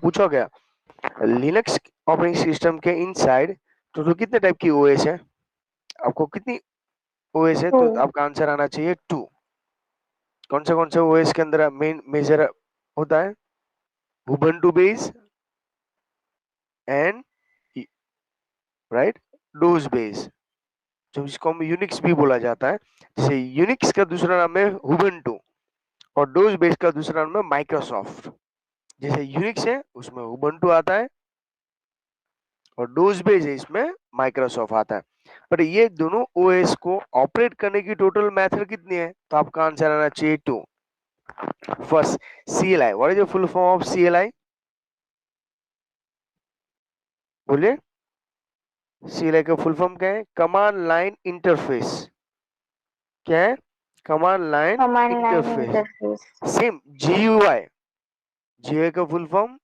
पूछा गया Linux operating system के इनसाइड टोटल कितने टाइप की ओएस है, आपको कितनी ओएस है, तो 2. आपका आंसर आना चाहिए 2। कौन से ओएस के अंदर मेन मेजर होता है, Ubuntu base and right dose base, जो इसको हम यूनिक्स भी बोला जाता है। जैसे यूनिक्स का दूसरा नाम है उबुंटू और डोज बेस का दूसरा नाम है माइक्रोसॉफ्ट। जैसे यूनिक्स है उसमें उबुंटू आता है और डोज बेस है इसमें माइक्रोसॉफ्ट आता है। बट ये दोनों ओएस को ऑपरेट करने की टोटल मेथड कितनी है, तो आपका आंसर आना चाहिए 2। First CLI, what is the full form of CLI, बोलिए। CLI का फुल फॉर्म क्या है, कमांड लाइन इंटरफेस। क्या है, command line Command line interface. interface. Same GUI, GUI का full form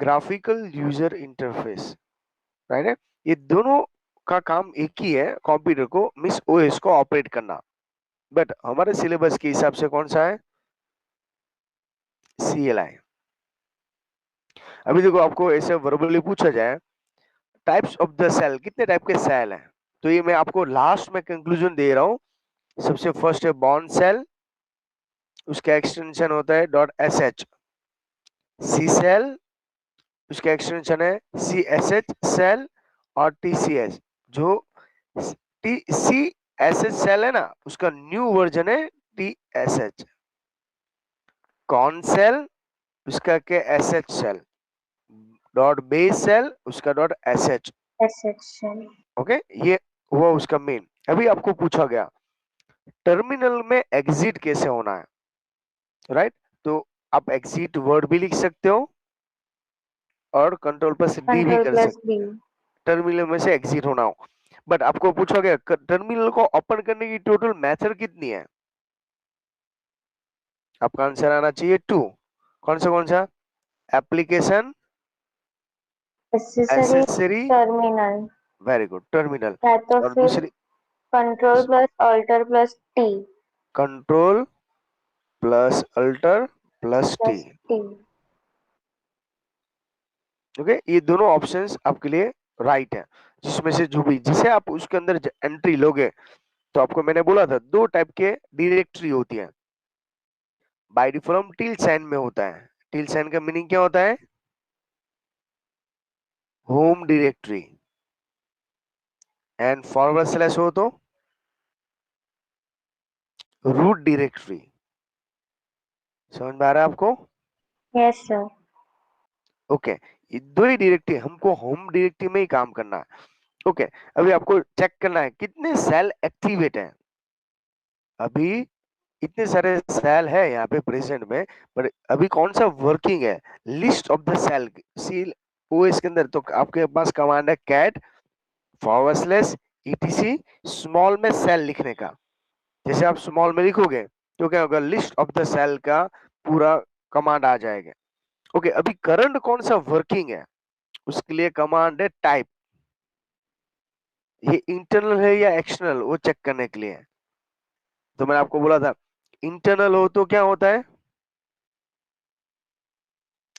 graphical user interface, right है। ये दोनों का काम एक ही है, कंप्यूटर को मिस ओएस को ऑपरेट करना। बट हमारे सिलेबस के हिसाब से कौन सा है, CLI। अभी देखो आपको ऐसे वर्बली पूछा जाए टाइप्स ऑफ द सेल, कितने टाइप के सेल हैं, तो ये मैं आपको लास्ट में कंक्लूजन दे रहा हूँ। सबसे फर्स्ट है बॉन्ड सेल, उसका एक्सटेंशन होता है .sh। सी सेल, उसका एक्सटेंशन है CSH सेल। और TCS, जो TCSH सेल है ना, उसका न्यू वर्जन है TSH। कॉन सेल, उसका के SH सेल। बेस सेल, उसका .sh। Section. ओके, ये हुआ उसका मेन। अभी आपको पूछा गया टर्मिनल में एग्जिट कैसे होना है, राइट। तो आप एग्जिट वर्ड भी लिख सकते हो और कंट्रोल+D भी Control कर plus सकते, D. टर्मिनल में से एग्जिट होना हो। बट आपको पूछा गया टर्मिनल को ओपन करने की टोटल मेथड कितनी है, आपका आंसर आना चाहिए 2। कौन सा, application, Accessory accessory, terminal. Very good, terminal. या तो और फिर दूसरी control plus alter plus T. Control plus alter plus T. Plus T. Okay, ये दोनों ऑप्शंस आपके लिए राइट है। जिसमें से जो भी जिसे आप उसके अंदर एंट्री लोगे, तो आपको मैंने बोला था दो टाइप के डायरेक्टरी होती है। बाय डिफॉल्ट टिल साइन में होता है, टिल साइन का मीनिंग क्या होता है, home directory. And forward slash हो तो रूट डायरेक्टरी। समझ में आ रहा है आपको, यस सर. ओके। ये दो ही डायरेक्टरी, हमको होम डायरेक्टरी में ही काम करना है। ओके, अभी आपको चेक करना है कितने सेल एक्टिवेट हैं। अभी इतने सारे सेल है यहाँ पे प्रेजेंट में, पर अभी कौन सा वर्किंग है, लिस्ट ऑफ द सेल। सील ओएस के अंदर तो आपके पास कमांड है cat forward slash etc small में सेल लिखने का। जैसे आप स्मॉल में लिखोगे तो क्या होगा, लिस्ट ऑफ द सेल का पूरा कमांड आ जाएगा। ओके, अभी करंट कौन सा वर्किंग है, उसके लिए कमांड है टाइप। ये इंटरनल है या एक्सटर्नल, वो चेक करने के लिए है। तो मैंने आपको बोला था इंटरनल हो तो क्या होता है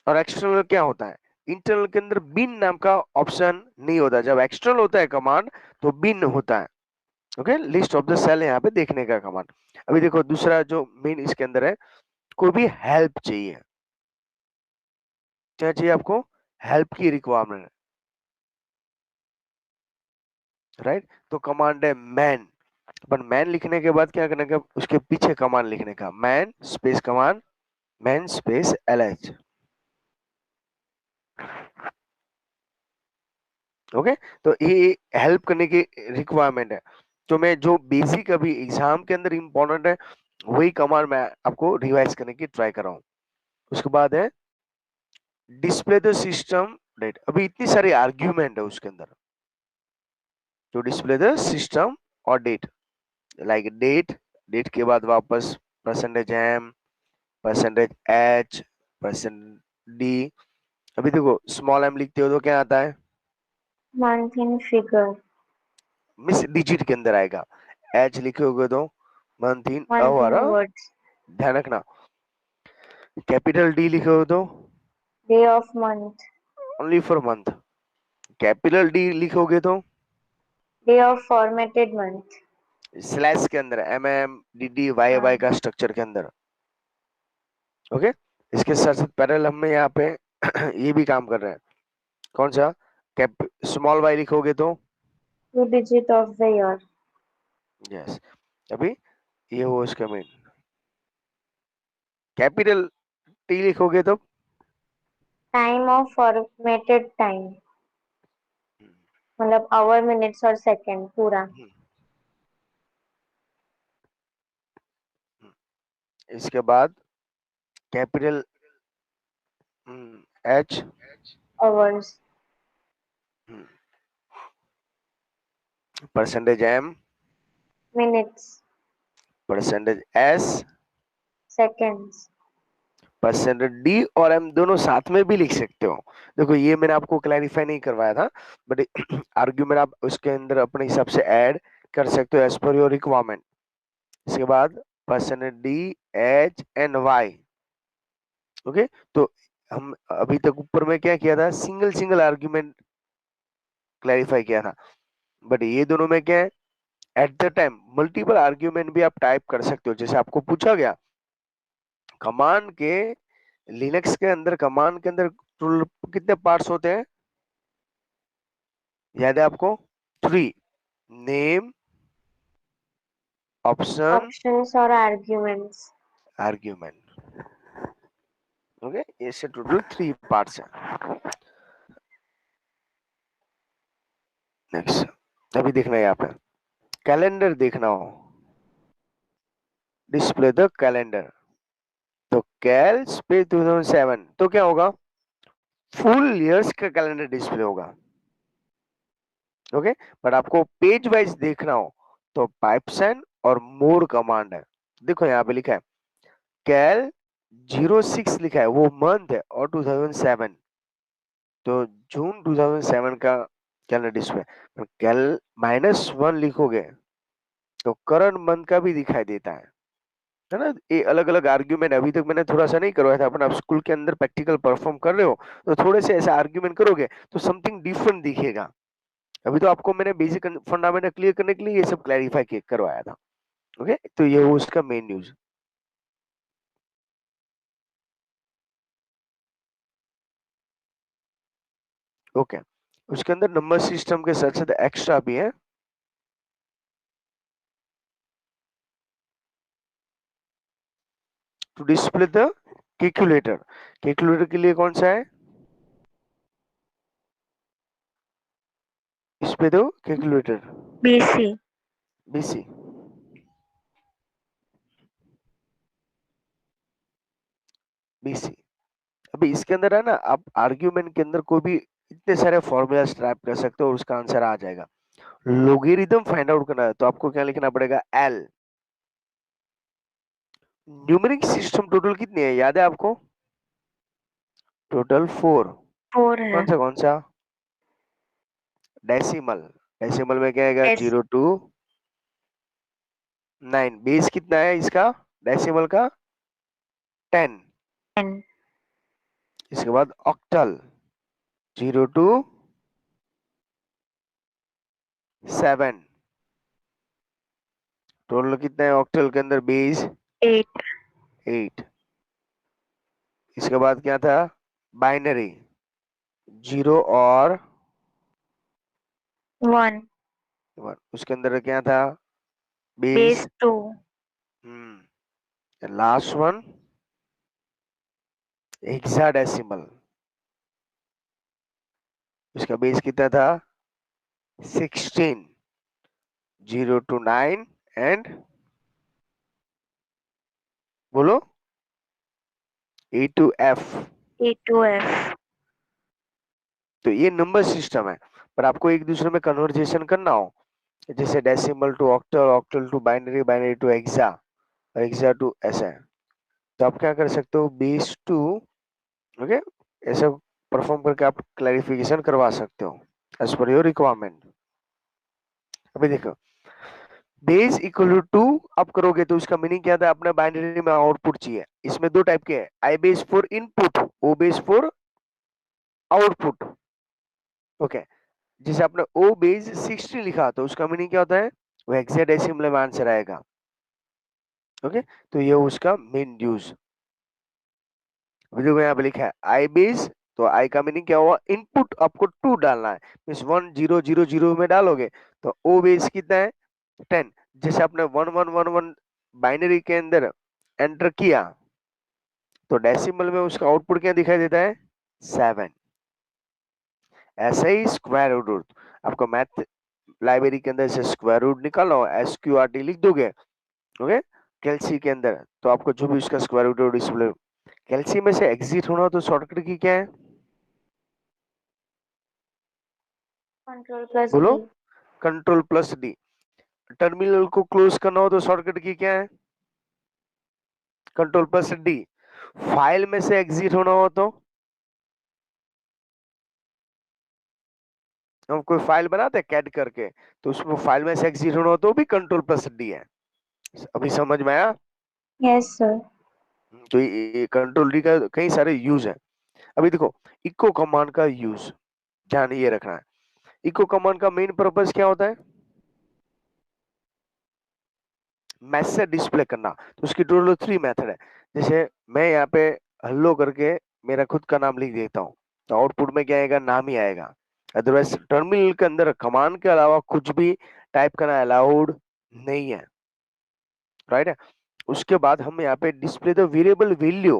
और एक्सटर्नल क्या होता है। इंटरनल के अंदर बिन नाम का ऑप्शन नहीं होता, जब एक्सटर्नल होता है कमांड तो बिन होता है। Okay, list of the shell यहाँ पे देखने का कमांड। अभी देखो दूसरा जो मेन इसके अंदर है, कोई भी हेल्प चाहिए, क्या चाहिए आपको, हेल्प की रिक्वायरमेंट, राइट। तो कमांड है मैन। पर मैन लिखने के बाद क्या करने का, उसके पीछे कमांड लिखने का, man space command, man space LH। Okay, तो ये हेल्प करने की रिक्वायरमेंट है। तो मैं जो बेसिक अभी एग्जाम के अंदर इंपॉर्टेंट है वही कमांड मैं आपको रिवाइज करने की ट्राई कर रहा हूँ। उसके बाद है डिस्प्ले द सिस्टम डेट। अभी इतनी सारी आर्ग्यूमेंट है उसके अंदर, तो डिस्प्ले द सिस्टम और डेट, लाइक डेट, डेट के बाद वापस %m, %h, %d। अभी देखो स्मॉल m लिखते हो तो क्या आता है, month in figure. Miss digit के अंदर आएगा। h लिखोगे तो मंथ इन मंथ इन अवारा, वर्ड्स. ध्यान रखना। कैपिटल D लिखोगे तो Day of month. Only for month. Capital D लिखोगे तो Day of formatted month. Slash के अंदर MMDDYY हाँ. का स्ट्रक्चर के अंदर। ओके, इसके साथ साथ पैरेलल हम यहाँ पे ये भी काम कर रहे हैं। कौन सा? कैप स्मॉल वाई लिखोगे तो 2 digit of the year. Yes, अभी ये वो इसका मीन। कैपिटल टी लिखोगे तो Time of formatted time. मतलब hour, minutes और second पूरा. इसके बाद capital H, Hours. Percentage M, Minutes. Percentage S, Seconds. Percentage D और एम दोनों साथ में भी लिख सकते हो। देखो ये मैंने आपको क्लैरिफाई नहीं करवाया था, बट आर्ग्यूमेंट आप उसके अंदर अपने हिसाब से ऐड कर सकते हो एज पर योर रिक्वायरमेंट। इसके बाद percentage D, H and Y. Okay, तो हम अभी तक ऊपर में क्या किया था, सिंगल सिंगल आर्ग्यूमेंट क्लैरिफाई किया था, बट ये दोनों में क्या है, eight the time multiple argument भी आप टाइप कर सकते हो। जैसे आपको पूछा गया कमांड के, लिनक्स के अंदर कमांड के अंदर कितने पार्ट्स होते हैं, याद है आपको? 3, नेम, ऑप्शन, Options और arguments. आर्ग्यूमेंट। ओके, इससे टोटल 3 पार्ट्स हैं। नेक्स्ट अभी देखना है यहाँ पे कैलेंडर देखना हो, डिस्प्ले द कैलेंडर। तो कैल स्पेस 2007 तो क्या होगा, फुल ईयर्स का कैलेंडर डिस्प्ले होगा। ओके, बट आपको पेज वाइज देखना हो तो पाइपसन और मोर कमांड है। देखो यहाँ पे लिखा है कैल 06 लिखा है, वो मंथ है, और 2007 तो जून 2007 का कैलेंडर डिस्प्ले। कैल -1 लिखोगे तो करंट मंथ का भी दिखाई देता है ना। ये अलग अलग आर्ग्यूमेंट अभी तक मैंने थोड़ा सा नहीं करवाया था, अपन आप स्कूल के अंदर प्रैक्टिकल परफॉर्म कर रहे हो तो थोड़े से ऐसे आर्ग्यूमेंट करोगे तो समथिंग डिफरेंट दिखेगा। अभी तो आपको मैंने बेसिक फंडामेंटल क्लियर करने के लिए ये सब क्लैरिफाई करवाया था। ओके, तो ये वो उसका मेन न्यूज। ओके, उसके अंदर नंबर सिस्टम के साथ साथ एक्स्ट्रा भी है। To display the calculator, calculator के लिए कौन सा है, डिस्प्ले दो कैलकुलेटर, BC. BC, BC. अभी इसके अंदर है ना, आप आर्ग्यूमेंट के अंदर कोई भी इतने सारे फॉर्मूला टाइप कर सकते हो और उसका आंसर आ जाएगा। लोगेरिथम फाइंड आउट करना है तो आपको क्या लिखना पड़ेगा, एल। न्यूमेरिक सिस्टम टोटल कितनी है, याद है आपको? टोटल 4। 4 है. कौन सा? डेसिमल। डेसिमल में क्या आएगा, S. 0 to 9। बेस कितना है इसका डेसिमल का, 10। N. इसके बाद ऑक्टल, 0 to 7। टोटल कितना है ऑक्टल के अंदर, बेस 8. 8। इसके बाद क्या था, बाइनरी, 0 और 1. 1। उसके अंदर क्या था, base. Base 2. Last one hexadecimal, उसका बेस कितना था, 16। 0 to 9 एंड बोलो A to F। A to F. तो ये नंबर सिस्टम है, पर आपको एक दूसरे में कन्वर्जेशन करना हो, जैसे decimal to octal, octal to binary, binary to hexa, और हेक्सा टू ऐसा है, तो आप क्या कर सकते हो, बेस टू। ओके, ऐसा परफॉर्म करके आप क्लैरिफिकेशन करवा सकते हो एज पर योर रिक्वायरमेंट। अभी देखो बेस इक्वल टू आप करोगे तो उसका मीनिंग क्या था, अपने बाइनरी में आउटपुट चाहिए। इसमें दो टाइप के हैं, I base for input, O base for output. Okay, जैसे आपने ओ बेस 60 लिखा तो उसका मीनिंग क्या होता है, वो हेक्साडेसिमल में आंसर आएगा। ओके, तो ये उसका मेन यूज। देखो यहाँ पे लिखा है आई बेस, तो आई का मीनिंग क्या हुआ, इनपुट आपको 2 डालना है, मीन्स 1000 में डालोगे तो ओ बेस कितना है 10। जैसे आपने 1111 बाइनरी के अंदर एंटर किया तो डेसिमल में उसका आउटपुट क्या दिखाई देता है 7। ऐसे ही स्क्वायर रूट, आपको मैथ लाइब्रेरी के अंदर से स्क्वायर रूट निकालो, SQRT लिख दोगे। ओके, कैलसी के अंदर तो आपको जो भी उसका स्क्वायर रूट डिस्प्ले, कैलसी में से एग्जिट होना हो तो शॉर्टकट की क्या है, कंट्रोल प्लस बोलो, D. Control plus D. Terminal को क्लोज करना हो तो शॉर्टकट की क्या है, कंट्रोल प्लस डी। फाइल में से एग्जिट होना हो तो हम कोई फाइल बनाते हैं कैड करके, तो उसमें फाइल में से एग्जिट होना हो तो भी कंट्रोल प्लस डी है। अभी समझ में आया। Yes sir. तो ये कंट्रोल डी का कई सारे यूज है। अभी देखो इको कमांड का यूज, ध्यान ये रखना है। इको कमांड का मेन पर्पस क्या होता है, मैसेज डिस्प्ले करना। तो उसकी टोटल 3 मेथड है। जैसे मैं यहाँ पे हेलो करके मेरा खुद का नाम लिख देता हूँ तो आउटपुट में क्या आएगा, नाम ही आएगा। अदरवाइज टर्मिनल के अंदर कमांड के अलावा कुछ भी टाइप करना अलाउड नहीं है, राइट है। उसके बाद हम यहाँ पे डिस्प्ले द वेरिएबल वैल्यू,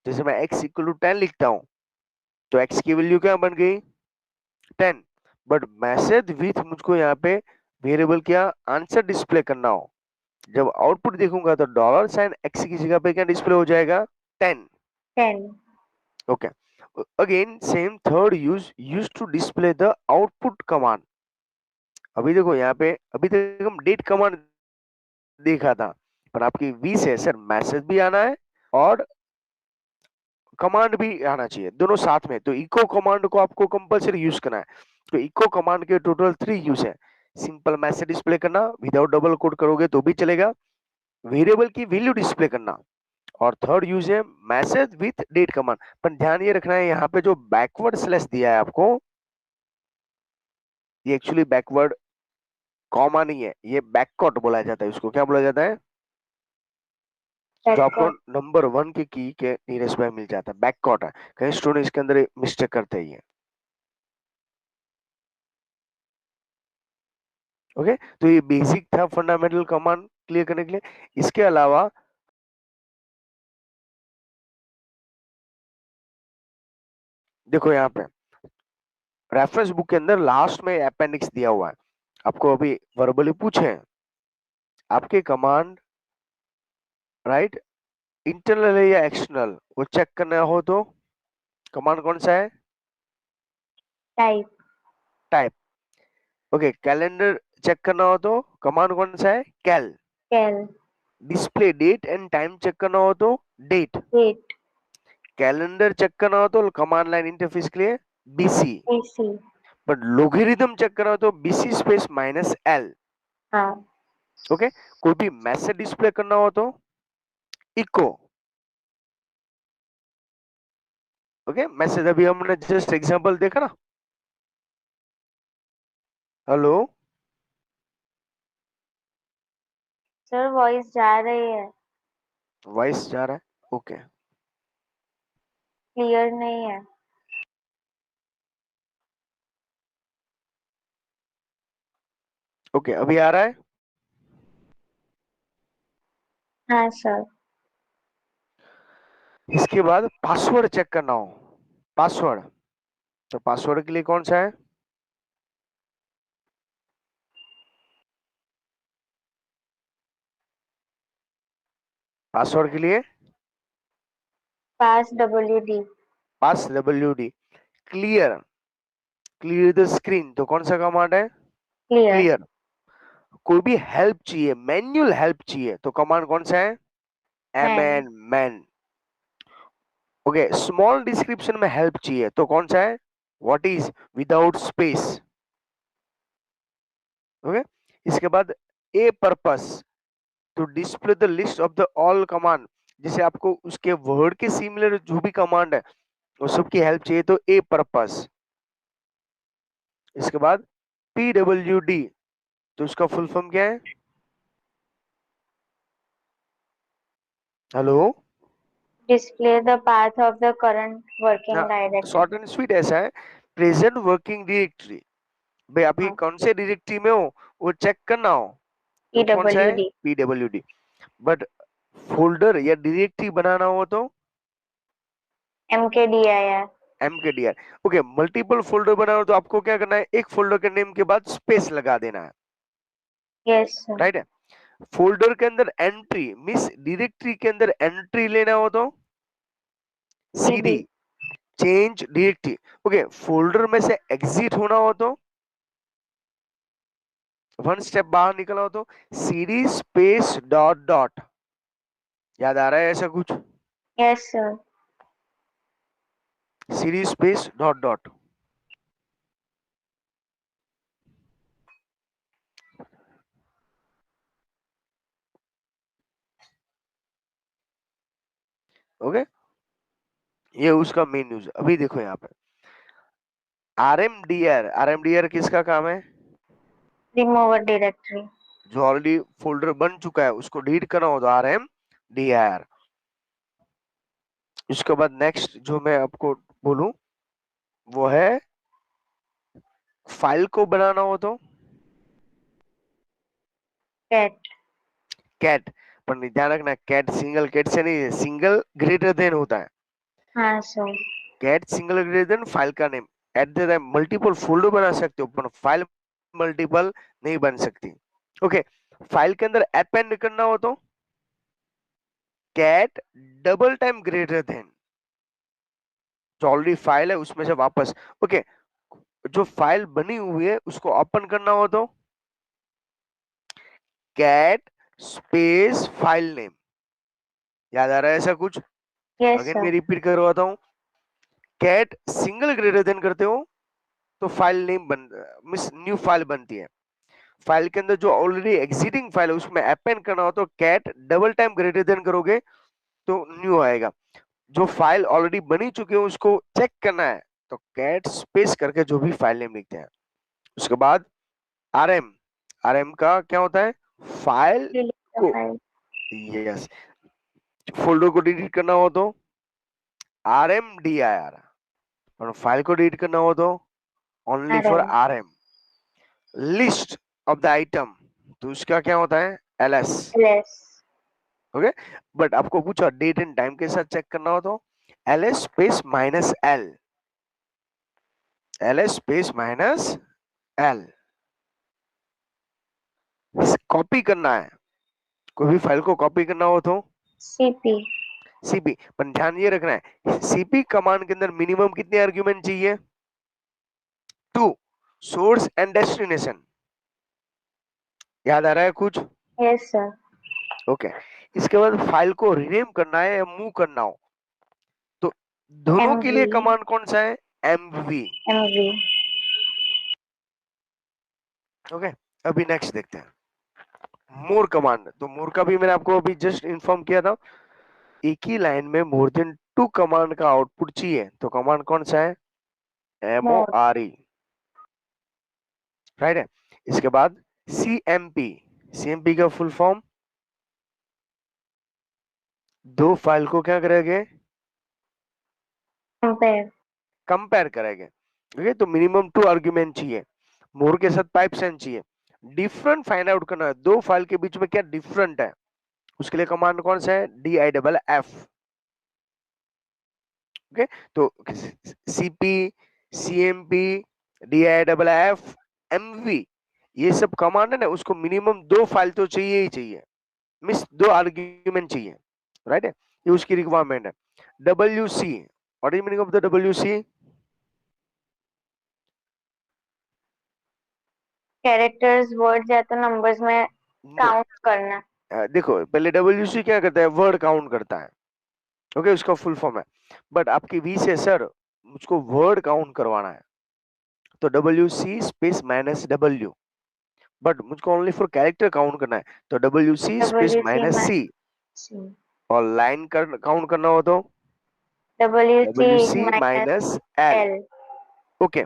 जैसे मैं x इक्वल टू 10 लिखता हूँ तो x की वैल्यू क्या बन गई 10। बट मैसेज विथ मुझको यहाँ पे वेरिएबल क्या आंसर डिस्प्ले करना हो, जब आउटपुट देखूंगा तो डॉलर साइन एक्स की जगह पे क्या डिस्प्ले हो जाएगा 10। 10। Okay, again same third use to display the output command. अभी देखो यहाँ पे अभी तक हम डेट कमांड देखा था, पर आपकी वी से सर मैसेज भी आना है और कमांड भी आना चाहिए, दोनों साथ में। तो इको कमांड को आपको कंपलसरी यूज करना है। तो इको कमांड के टोटल 3 यूज है। सिंपल मैसेज डिस्प्ले करना, विदाउट डबल कोड करोगे तो भी चलेगा, वेरिएबल की वैल्यू डिस्प्ले करना, और थर्ड यूज है मैसेज विथ डेट कमांड। पर ध्यान ये रखना है यहाँ पे जो बैकवर्ड स्लैश दिया है आपको, ये एक्चुअली बैकवर्ड कॉमा नहीं है, ये बैककॉट बोला जाता है। उसको क्या बोला जाता है, जो आपको बैककॉट। नंबर 1 के की के नियरेस्ट बाय मिल जाता है, बैककॉट है। कई स्टूडेंट इसके अंदर मिस्टेक करते हैं। ओके, तो ये बेसिक था फंडामेंटल कमांड क्लियर करने के लिए। इसके अलावा देखो यहाँ पे रेफरेंस बुक के अंदर लास्ट में अपेंडिक्स दिया हुआ है। आपको अभी वर्बली पूछे आपके कमांड राइट इंटरनल है या एक्सटर्नल, वो चेक करना हो तो कमांड कौन सा है, type. Type. Okay, calendar check करना हो तो कमांड कौन सा है, cal. Cal. Display date and time check करना हो तो डेट। डेट। कैलेंडर चेक करना हो तो कमांड लाइन इंटरफेस के लिए BC. AC. But logarithm check करना हो तो बीसी स्पेस माइनस एल। हाँ। ओके, कोई भी मैसेज डिस्प्ले करना हो तो इको। ओके, मैसेज अभी हमने जस्ट एग्जांपल देखा ना, हेलो, सर वॉइस जा रही है, वॉइस जा रहा है। ओके, क्लियर नहीं है। ओके, अभी आ रहा है। हाँ सर। इसके बाद पासवर्ड चेक करना हो, पासवर्ड, तो पासवर्ड के लिए कौन सा है, पासवर्ड के लिए pass W D. Pass WD। Clear, clear the screen तो कौन सा कमांड है, क्लियर। क्लियर। कोई भी हेल्प चाहिए, मैन्युअल हेल्प चाहिए तो कमांड कौन सा है, man. MN man. Okay, small description में हेल्प चाहिए तो कौन सा है, what is without space. Okay, इसके बाद a purpose to display the list of the all command, जैसे आपको उसके वर्ड के सिमिलर जो भी कमांड है और सबकी हेल्प चाहिए तो ए पर्पस। इसके बाद PWD, तो उसका फुल फॉर्म क्या है? Hello. Display the path of the current working ना, directory. शॉर्ट एंड स्वीट ऐसा है, प्रेजेंट वर्किंग डायरेक्टरी। भाई आपकी हाँ, कौन से डायरेक्टरी में हो वो चेक करना हो तो कौन सा है? PWD. PWD। बट फोल्डर या डायरेक्टरी बनाना हो तो MKDIR. MKDR। Okay, multiple folder बनाना हो तो आपको क्या करना है, एक फोल्डर के नेम के बाद स्पेस लगा देना है, Yes, sir. राइट है। फोल्डर के अंदर एंट्री मिस डायरेक्टरी के अंदर एंट्री लेना हो तो CD, CD. Change directory. Okay, folder में से एग्जिट होना हो तो वन स्टेप बाहर निकला हो तो CD स्पेस डॉट डॉट। याद आ रहा है ऐसा कुछ? Yes, sir. CD space dot dot. Okay, ये उसका मेन यूज। अभी देखो यहाँ पे RMDR किसका काम है? Remove a directory. जो ऑलरेडी फोल्डर बन चुका है उसको डिलीट करना हो तो RMDR। इसके बाद नेक्स्ट जो मैं आपको बोलूं वो है फाइल को बनाना हो तो Cat. कैट। पर ध्यान रखना, कैट सिंगल कैट से नहीं है, सिंगल ग्रेटर देन होता है। हाँ, sir. Cat single greater than file का name. At the time multiple folder बना सकते हो पर फाइल मल्टीपल नहीं बन सकती। ओके, फाइल के अंदर अपेंड करना हो तो cat double time greater than, जो ऑलरेडी फाइल है उसमें से वापस। ओके, जो फाइल बनी हुई है उसको ओपन करना हो तो कैट स्पेस फाइल नेम। याद आ रहा है ऐसा कुछ? Yes, again sir. मैं रिपीट करवाता हूँ, कैट सिंगल ग्रेटर देन करते हो तो फाइल नेम बन मिस न्यू फाइल बनती है। फाइल के अंदर जो ऑलरेडी एग्जिटिंग फाइल है उसमें अपेंड करना हो तो cat double time greater than करोगे तो न्यू आएगा। जो फाइल ऑलरेडी बनी चुकी है उसको चेक करना है तो कैट स्पेस करके जो भी फाइल नेम लिखते हैं। उसके बाद आरएम, आरएम का क्या होता है? फाइल Delete the को, file. यस, फोल्डर को डिलीट करना हो तो RMDIR, और फाइल को डिलीट करना हो तो only for RM. RM। List of the item, तो उसका क्या होता है? LS। LS. ओके, बट आपको पूछा डेट एंड टाइम के साथ चेक करना हो तो LS space minus L, LS space minus L। Copy करना है, कोई भी फाइल को कॉपी करना हो तो CP. CP। पर ध्यान ये रखना है, CP कमांड के अंदर मिनिमम कितने आर्ग्यूमेंट चाहिए? 2, सोर्स एंड डेस्टिनेशन। याद आ रहा है कुछ? Yes, sir. ओके, इसके बाद फाइल को रीनेम करना है या मूव करना हो तो दोनों के लिए MV. कमांड कौन सा है? MV। MV. ओके, अभी नेक्स्ट देखते हैं मोर कमांड। तो मोर का भी मैंने आपको अभी जस्ट इन्फॉर्म किया था, एक ही लाइन में मोर देन 2 कमांड का आउटपुट चाहिए तो कमांड कौन सा है? More. MORE, राइट है। इसके बाद CMP, CMP का फुल फॉर्म दो फाइल को क्या करेंगे? Compare. कंपेयर करेंगे। ओके, तो मिनिमम 2 आर्ग्यूमेंट चाहिए, मोर के साथ पाइप सेंड चाहिए। डिफरेंट फाइंड आउट करना है, दो फाइल के बीच में क्या डिफरेंट है, उसके लिए कमांड कौन सा है? DIFF। ओके, तो CP, CMP, DIFF, MV, ये सब कमांड है ना, उसको मिनिमम दो फाइल तो चाहिए ही चाहिए, मिस दो आर्ग्यूमेंट चाहिए, राइट है। ये उसकी रिक्वायरमेंट है। WC, what is meaning of the WC? Characters words या तो नंबर्स में नो, काउंट करना. देखो पहले WC क्या करता है? वर्ड काउंट करता है। ओके, उसका फुल फॉर्म है। बट आपकी वी से सर मुझको वर्ड काउंट करवाना है तो WC space minus W। But मुझको ओनली फॉर कैरेक्टर काउंट करना है तो WC स्पेस WC माइनस में C। C. और लाइन कर काउंट करना हो तो WC WC minus minus L। L। Okay,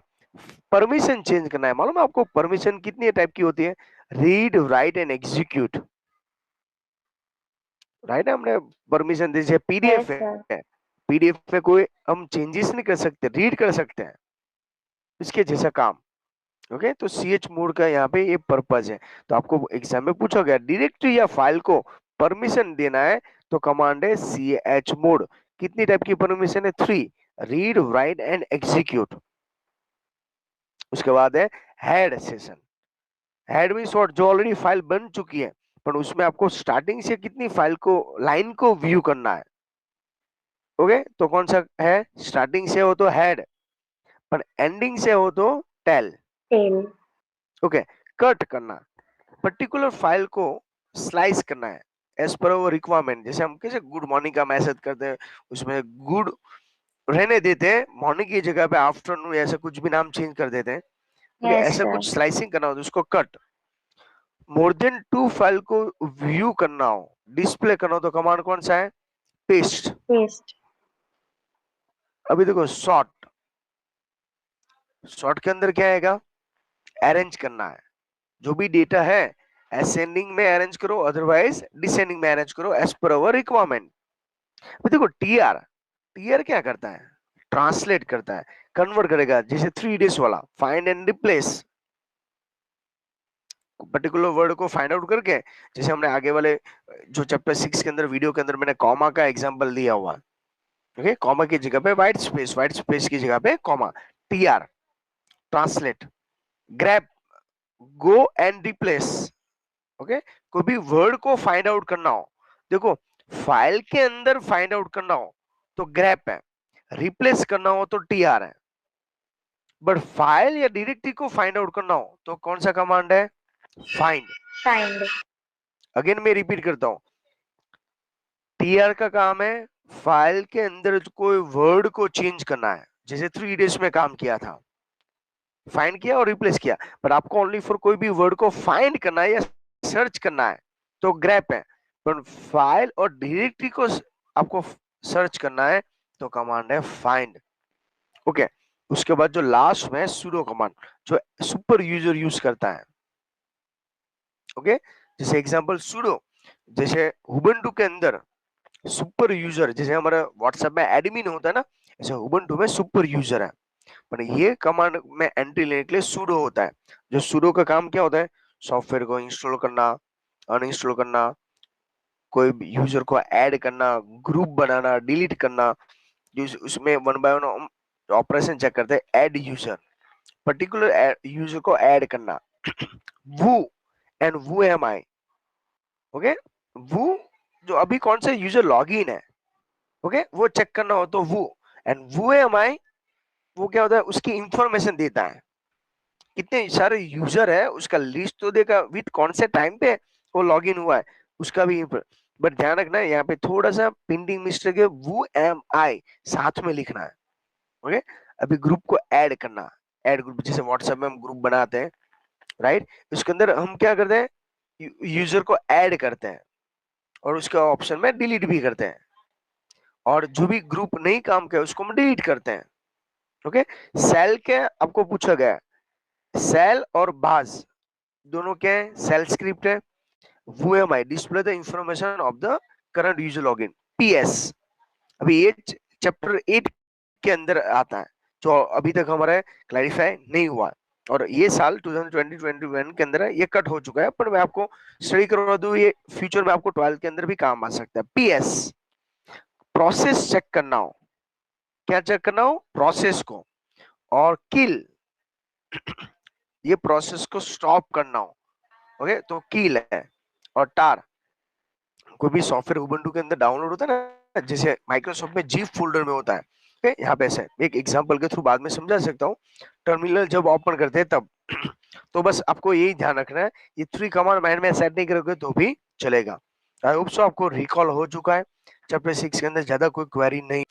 permission change करना है। मालूम है आपको परमिशन कितनी टाइप की होती है? Read, write and execute. Right है, हमने परमिशन दी। PDF yes sir. है, पीडीएफ में कोई हम चेंजेस नहीं कर सकते, रीड कर सकते हैं, इसके जैसा काम। ओके, तो सीएच मोड का यहाँ पे ये पर्पज है। तो आपको एग्जाम में पूछा गया डायरेक्टरी या फाइल को परमिशन देना है, तो कमांड है सीएच मोड। कितनी टाइप की परमिशन है? 3, रीड, राइट एंड एग्जीक्यूट। उसके बाद है head session. Head mean short, जो ऑलरेडी फाइल बन चुकी है, पर उसमें आपको स्टार्टिंग से कितनी फाइल को, लाइन को व्यू करना है। ओके, तो कौन सा है? स्टार्टिंग से हो तो हेड, पर एंडिंग से हो तो टेल। टेल। ओके, कट करना, पर्टिकुलर फाइल को स्लाइस करना है एज पर वो रिक्वायरमेंट। जैसे हम कैसे गुड मॉर्निंग का मैसेज करते हैं, उसमें गुड रहने देते हैं, मॉर्निंग की जगह पे आफ्टरनून ऐसा कुछ भी नाम चेंज कर देते हैं। ओके, यस ऐसा सर। कुछ स्लाइसिंग करना हो तो उसको कट। मोर देन 2 फाइल को व्यू करना हो, डिस्प्ले करना हो, तो कमांड कौन सा है? पेस्ट। पेस्ट। अभी देखो सॉर्ट, सॉर्ट के अंदर क्या आएगा? अरेंज करना है। जो भी डेटा है असेंडिंग में अरेंज करो, अदरवाइज डिसेंडिंग में अरेंज करो एज पर अवर रिक्वायरमेंट। देखो टीआर, टीआर क्या करता है? ट्रांसलेट करता है, कन्वर्ट करेगा। जैसे 3 days वाला find and replace, particular word को फाइंड आउट करके, जैसे हमने आगे वाले जो चैप्टर 6 के अंदर वीडियो के अंदर मैंने कॉमा का एग्जांपल दिया हुआ। ओके, कॉमा की जगह पे व्हाइट स्पेस, व्हाइट स्पेस की जगह पे comma. TR, translate, grab, go and replace. Okay, कोई भी वर्ड को फाइंड आउट करना हो, देखो फाइल के अंदर फाइंड आउट करना हो तो ग्रैप है, रिप्लेस करना हो तो टीआर है, बट फाइल या डायरेक्टरी को फाइंड आउट करना हो तो कौन सा कमांड है? फाइंड। फाइंड। अगेन मैं रिपीट करता हूं, टीआर का काम है फाइल के अंदर कोई वर्ड को चेंज करना है, जैसे 3 days में काम किया था, फाइंड किया और रिप्लेस किया। पर आपको ओनली फॉर कोई भी वर्ड को फाइंड करना है या सर्च करना है तो ग्रैप है, पर फाइल और डायरेक्टरी को आपको सर्च करना है तो कमांड है फाइंड। ओके, उसके बाद जो लास्ट में सुडो कमांड, जो सुपर यूजर यूज करता है। ओके, जैसे एग्जांपल सुडो, जैसे उबुंटू के अंदर सुपर यूजर, जैसे हमारा व्हाट्सएप में एडमिन होता है ना, ऐसे उबुंटू में सुपर यूजर है। पर ये कमांड में एंट्री लेने के लिए सुडो होता है। जो सुडो का काम क्या होता है? सॉफ्टवेयर को इंस्टॉल करना, अनइंस्टॉल करना, कोई यूजर को ऐड करना, ग्रुप बनाना, डिलीट करना। जो उसमें one by one operation check करते हैं। ऐड यूजर, पर्टिकुलर यूजर को ऐड करना। वो एंड वो एम आई। ओके, वो जो अभी कौन सा यूजर लॉगिन है, ओके, वो चेक करना हो तो वो। एंड वो एम आई, वो क्या होता है? उसकी इंफॉर्मेशन देता है, कितने सारे यूजर है उसका लिस्ट तो देगा, विथ कौन से टाइम पे वो लॉगिन हुआ है उसका भी। बट ध्यान रखना है यहाँ पे थोड़ा सा प्रिंटिंग मिस्टेक है, वो एम आई साथ में लिखना है। ओके, अभी ग्रुप को ऐड करना, ऐड ग्रुप, जैसे व्हाट्सएप में हम ग्रुप बनाते हैं, राइट, उसके अंदर हम क्या करते हैं? यूजर को ऐड करते हैं और उसके ऑप्शन में डिलीट भी करते हैं, और जो भी ग्रुप नहीं काम किया उसको हम डिलीट करते हैं। ओके, सेल के आपको पूछा गया, सेल और बाज दोनों क्या है? सेल स्क्रिप्ट है। VMI, display the information of the current user login. PS, अभी ये चैप्टर 8 के अंदर आता है, जो अभी तक हमारा क्लैरिफाई नहीं हुआ, और ये साल 2020-21 के अंदर ये कट हो चुका है, पर मैं आपको स्टडी करवा दूं, ये फ्यूचर में आपको 12 के अंदर भी काम आ सकता है। PS, प्रोसेस चेक करना हो, क्या चेक करना हो? प्रोसेस को। और किल, ये प्रोसेस को स्टॉप करना हो, ओके, तो किल है। और टार, कोई भी सॉफ्टवेयर उबुंटू के अंदर डाउनलोड होता है ना, जैसे माइक्रोसॉफ्ट में जीप फोल्डर में होता है। ओके, यहाँ पे ऐसे एक एग्जांपल के थ्रू बाद में समझा सकता हूँ। टर्मिनल जब ओपन करते हैं तब तो बस आपको यही ध्यान रखना है, ये 3 कमांड माइंड में सेट नहीं करोगे तो भी चलेगा। आई होप सो आपको रिकॉल हो चुका है। चैप्टर 6 के अंदर ज्यादा कोई क्वेरी नहीं।